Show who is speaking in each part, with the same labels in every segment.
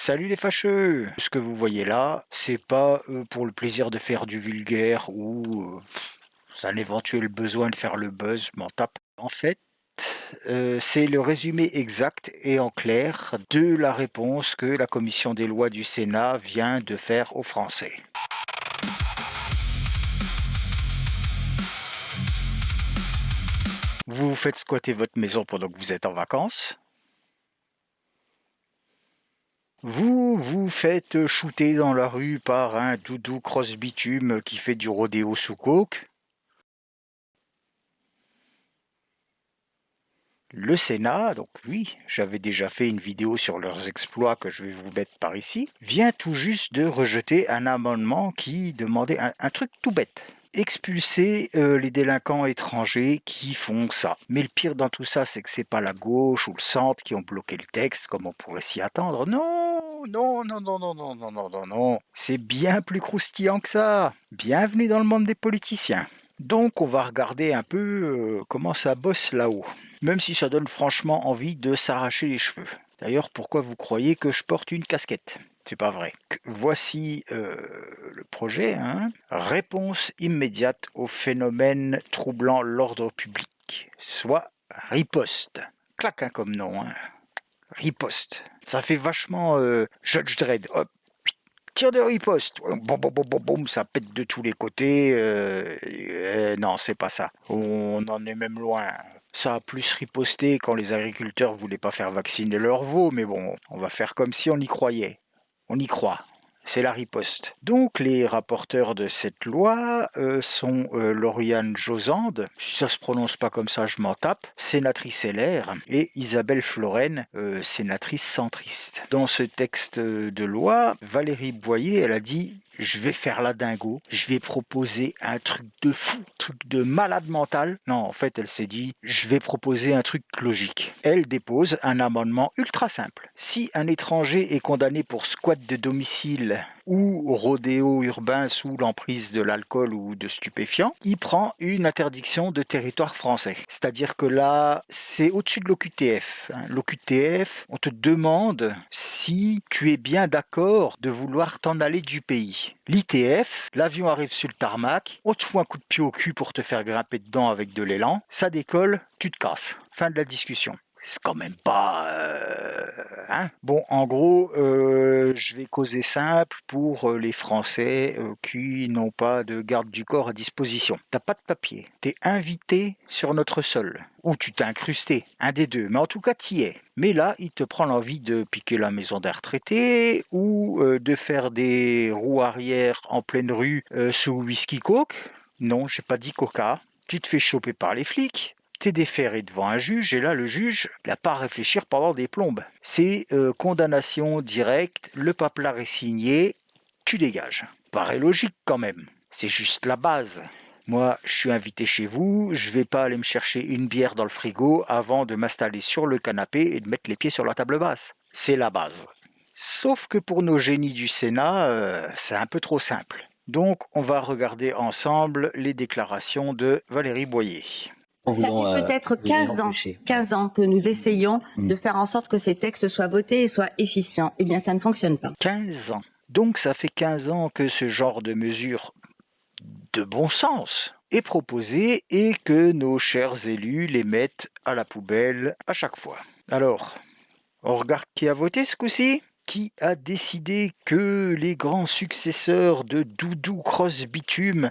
Speaker 1: Salut les fâcheux! Ce que vous voyez là, c'est pas, pour le plaisir de faire du vulgaire ou, un éventuel besoin de faire le buzz, je m'en tape. En fait, c'est le résumé exact et en clair de la réponse que la commission des lois du Sénat vient de faire aux Français. Vous vous faites squatter votre maison pendant que vous êtes en vacances. Vous vous faites shooter dans la rue par un doudou cross-bitume qui fait du rodéo sous coke. Le Sénat, donc oui, j'avais déjà fait une vidéo sur leurs exploits que je vais vous mettre par ici, vient tout juste de rejeter un amendement qui demandait un truc tout bête. Expulser les délinquants étrangers qui font ça. Mais le pire dans tout ça, c'est que c'est pas la gauche ou le centre qui ont bloqué le texte, comme on pourrait s'y attendre. Non, non, non, non, non, non, non, non, non, non. C'est bien plus croustillant que ça. Bienvenue dans le monde des politiciens. Donc on va regarder un peu comment ça bosse là-haut. Même si ça donne franchement envie de s'arracher les cheveux. D'ailleurs, pourquoi vous croyez que je porte une casquette? C'est pas vrai. Voici le projet. Réponse immédiate au phénomène troublant l'ordre public, soit riposte. Claque comme nom. Riposte. Ça fait vachement Judge Dredd. Hop, tir de riposte. Boum, boum, boum, boum, boum, ça pète de tous les côtés. Non, c'est pas ça. On en est même loin. Ça a plus riposté quand les agriculteurs voulaient pas faire vacciner leurs veaux, mais bon, on va faire comme si on y croyait. On y croit. C'est la riposte. Donc les rapporteurs de cette loi sont Lauriane Josande, si ça se prononce pas comme ça, je m'en tape, sénatrice LR, et Isabelle Florennes, sénatrice centriste. Dans ce texte de loi, Valérie Boyer, elle a dit: je vais faire la dingo, je vais proposer un truc de fou, un truc de malade mental. Non, en fait, elle s'est dit, je vais proposer un truc logique. Elle dépose un amendement ultra simple. Si un étranger est condamné pour squat de domicile ou rodéo urbain sous l'emprise de l'alcool ou de stupéfiants, il prend une interdiction de territoire français. C'est-à-dire que là, c'est au-dessus de l'OQTF. L'OQTF, on te demande si tu es bien d'accord de vouloir t'en aller du pays. L'ITF, l'avion arrive sur le tarmac, on te fout un coup de pied au cul pour te faire grimper dedans avec de l'élan, ça décolle, tu te casses. Fin de la discussion. C'est quand même pas... Bon, en gros, je vais causer simple pour les Français qui n'ont pas de garde du corps à disposition. T'as pas de papier, t'es invité sur notre sol, ou tu t'es incrusté, un des deux, mais en tout cas t'y es. Mais là, il te prend l'envie de piquer la maison d'un retraité, ou de faire des roues arrière en pleine rue sous whisky coke. Non, j'ai pas dit coca. Tu te fais choper par les flics. T'es déféré devant un juge, et là, le juge n'a pas à réfléchir pendant des plombes. C'est condamnation directe, le papier est signé, tu dégages. Paraît logique quand même, c'est juste la base. Moi, je suis invité chez vous, je vais pas aller me chercher une bière dans le frigo avant de m'installer sur le canapé et de mettre les pieds sur la table basse. C'est la base. Sauf que pour nos génies du Sénat, c'est un peu trop simple. Donc, on va regarder ensemble les déclarations de Valérie Boyer.
Speaker 2: Ça fait peut-être 15 ans que nous essayons de faire en sorte que ces textes soient votés et soient efficients. Eh bien, ça ne fonctionne pas.
Speaker 1: 15 ans. Donc ça fait 15 ans que ce genre de mesure de bon sens est proposé et que nos chers élus les mettent à la poubelle à chaque fois. Alors, on regarde qui a voté ce coup-ci ? Qui a décidé que les grands successeurs de Doudou Cross Bitume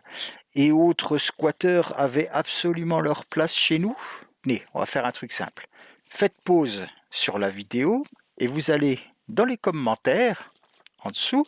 Speaker 1: et autres squatteurs avaient absolument leur place chez nous? Allez, on va faire un truc simple. Faites pause sur la vidéo et vous allez dans les commentaires en dessous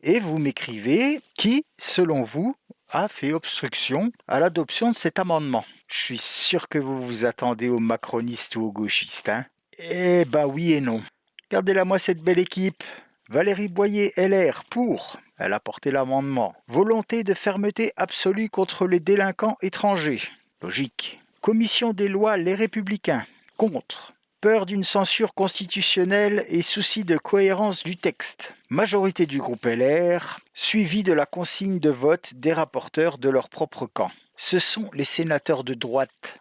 Speaker 1: et vous m'écrivez qui, selon vous, a fait obstruction à l'adoption de cet amendement. Je suis sûr que vous vous attendez aux macronistes ou aux gauchistes. Eh ben oui et non. Regardez-la moi cette belle équipe. Valérie Boyer, LR, pour. Elle a porté l'amendement. Volonté de fermeté absolue contre les délinquants étrangers. Logique. Commission des lois, les Républicains. Contre. Peur d'une censure constitutionnelle et souci de cohérence du texte. Majorité du groupe LR, suivi de la consigne de vote des rapporteurs de leur propre camp. Ce sont les sénateurs de droite,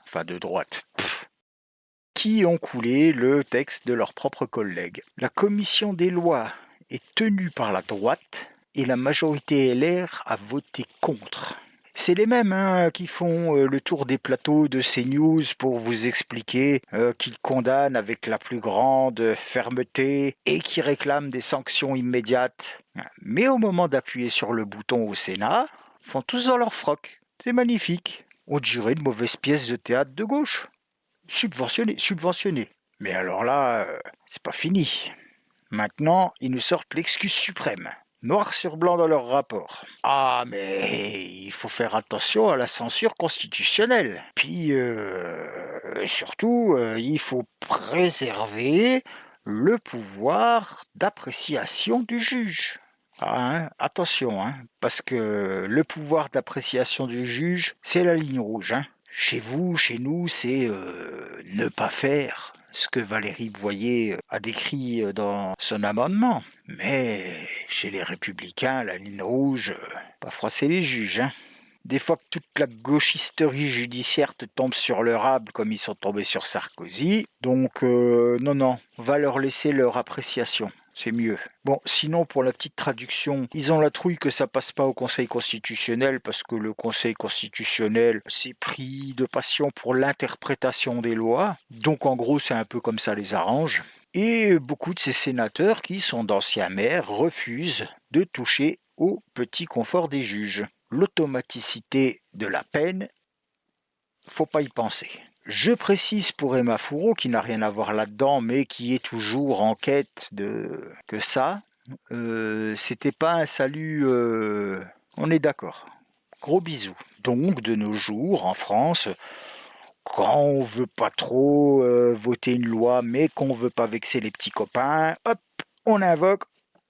Speaker 1: qui ont coulé le texte de leurs propres collègues. La commission des lois est tenue par la droite et la majorité LR a voté contre. C'est les mêmes qui font le tour des plateaux de CNews pour vous expliquer qu'ils condamnent avec la plus grande fermeté et qui réclament des sanctions immédiates. Mais au moment d'appuyer sur le bouton au Sénat, ils font tous dans leur froc. C'est magnifique. On dirait une mauvaise pièce de théâtre de gauche. Subventionné. Mais alors là, c'est pas fini. Maintenant, ils nous sortent l'excuse suprême. Noir sur blanc dans leur rapport. Ah, mais il faut faire attention à la censure constitutionnelle. Puis, surtout, il faut préserver le pouvoir d'appréciation du juge. Attention, parce que le pouvoir d'appréciation du juge, c'est la ligne rouge. Chez vous, chez nous, c'est ne pas faire ce que Valérie Boyer a décrit dans son amendement. Mais chez les Républicains, la ligne rouge, pas froisser les juges. Des fois que toute la gauchisterie judiciaire te tombe sur le rable comme ils sont tombés sur Sarkozy. Donc non, on va leur laisser leur appréciation. C'est mieux. Bon, sinon, pour la petite traduction, ils ont la trouille que ça passe pas au Conseil constitutionnel parce que le Conseil constitutionnel s'est pris de passion pour l'interprétation des lois. Donc, en gros, c'est un peu comme ça les arrange. Et beaucoup de ces sénateurs qui sont d'anciens maires refusent de toucher au petit confort des juges. L'automaticité de la peine, faut pas y penser. Je précise pour Emma Fourreau, qui n'a rien à voir là-dedans, mais qui est toujours en quête de que ça, c'était pas un salut, on est d'accord. Gros bisous. Donc, de nos jours, en France, quand on veut pas trop voter une loi, mais qu'on veut pas vexer les petits copains, hop, on invoque,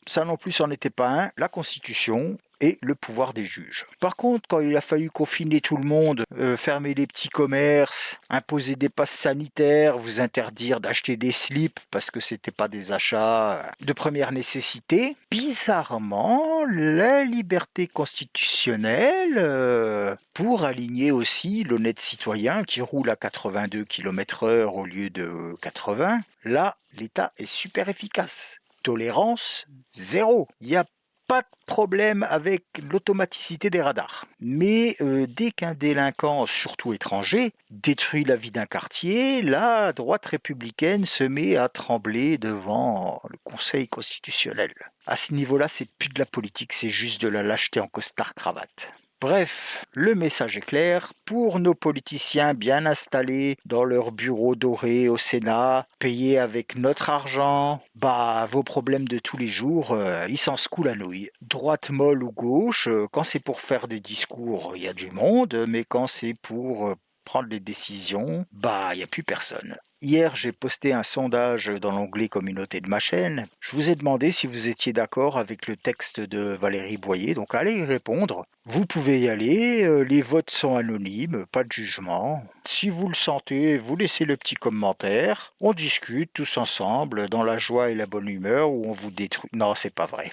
Speaker 1: ça non plus, c'en était pas un, la Constitution et le pouvoir des juges. Par contre, quand il a fallu confiner tout le monde, fermer les petits commerces, imposer des passes sanitaires, vous interdire d'acheter des slips parce que c'était pas des achats de première nécessité, bizarrement, la liberté constitutionnelle pour aligner aussi l'honnête citoyen qui roule à 82 km/h au lieu de 80, là, l'État est super efficace. Tolérance, zéro. Il n'y a pas de problème avec l'automaticité des radars. Mais dès qu'un délinquant, surtout étranger, détruit la vie d'un quartier, la droite républicaine se met à trembler devant le Conseil constitutionnel. À ce niveau-là, c'est plus de la politique, c'est juste de la lâcheté en costard-cravate. Bref, le message est clair. Pour nos politiciens bien installés dans leur bureau doré au Sénat, payés avec notre argent, vos problèmes de tous les jours, ils s'en secouent la nouille. Droite molle ou gauche, quand c'est pour faire des discours, il y a du monde, mais quand c'est pour prendre des décisions, il n'y a plus personne. Hier, j'ai posté un sondage dans l'onglet communauté de ma chaîne. Je vous ai demandé si vous étiez d'accord avec le texte de Valérie Boyer, donc allez y répondre. Vous pouvez y aller, les votes sont anonymes, pas de jugement. Si vous le sentez, vous laissez le petit commentaire. On discute tous ensemble dans la joie et la bonne humeur où on vous détruit. Non, c'est pas vrai.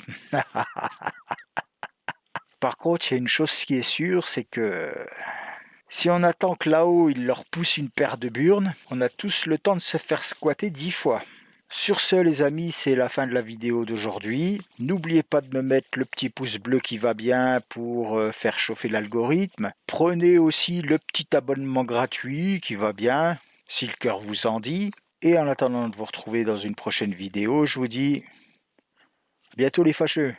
Speaker 1: Par contre, il y a une chose qui est sûre, c'est que si on attend que là-haut, il leur pousse une paire de burnes, on a tous le temps de se faire squatter 10 fois. Sur ce, les amis, c'est la fin de la vidéo d'aujourd'hui. N'oubliez pas de me mettre le petit pouce bleu qui va bien pour faire chauffer l'algorithme. Prenez aussi le petit abonnement gratuit qui va bien, si le cœur vous en dit. Et en attendant de vous retrouver dans une prochaine vidéo, je vous dis à bientôt les fâcheux.